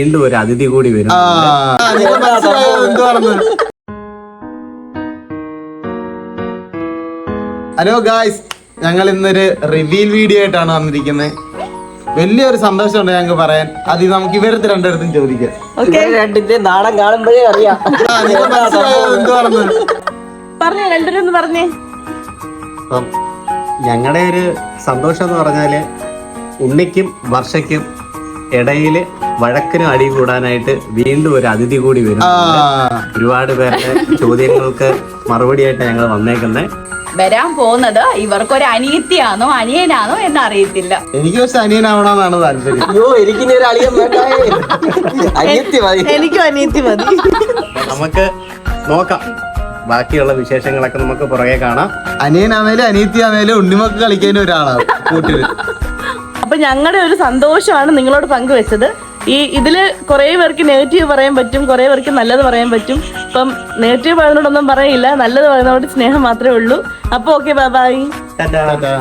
വീണ്ടും ഒരു അതിഥി കൂടി വരും. ഹലോ ഗായ്സ്, ഞങ്ങൾ ഇന്നൊരു റിവീൽ വീഡിയോ ആയിട്ടാണ് വന്നിരിക്കുന്നത്. വലിയൊരു സന്തോഷമുണ്ട് ഞങ്ങൾക്ക് പറയാൻ. അത് നമുക്ക് ഇവരത്തെ രണ്ടിടത്തും ചോദിക്കാം. നാടൻ കാണുമ്പോഴേ അറിയാം അപ്പം ഞങ്ങളുടെ ഒരു സന്തോഷം എന്ന് പറഞ്ഞാല് ഉണ്ണിക്കും വർഷയ്ക്കും ഇടയില് വഴക്കിനും അടി കൂടാനായിട്ട് വീണ്ടും ഒരു അതിഥി കൂടി വരും. ഒരുപാട് പേരുടെ ചോദ്യങ്ങൾക്ക് മറുപടിയായിട്ട് ഞങ്ങൾ വന്നേക്കുന്നത്. വരാൻ പോകുന്നത് ഇവർക്കൊരു അനിയത്തിയാണോ അനിയനാണോ എന്ന് അറിയത്തില്ല. എനിക്ക് പക്ഷെ അനിയനാവണമെന്നാണ് താല്പര്യം. അയ്യോ എനിക്ക് എനിക്കും അനിയത്തി മതി. നമുക്ക് നോക്കാം, ബാക്കിയുള്ള വിശേഷങ്ങളൊക്കെ നമുക്ക് പുറകെ കാണാം. അനിയനാണേലും അനിയത്തിയാണേലും ഉണ്ണിമക്ക് കളിക്കാൻ ഒരാളാവും കൂട്ടില്. അപ്പൊ ഞങ്ങളുടെ ഒരു സന്തോഷമാണ് നിങ്ങളോട് പങ്കുവെച്ചത്. ഇതില് കുറെ പേർക്ക് നെഗറ്റീവ് പറയാൻ പറ്റും, കുറെ പേർക്ക് നല്ലത് പറയാൻ പറ്റും. അപ്പം നെഗറ്റീവ് പറയുന്നതോടൊന്നും പറയില്ല, നല്ലത് പറയുന്നതോട് സ്നേഹം മാത്രമേ ഉള്ളൂ. അപ്പൊ ഓക്കെ, ബൈ ബൈ. ടാറ്റാ.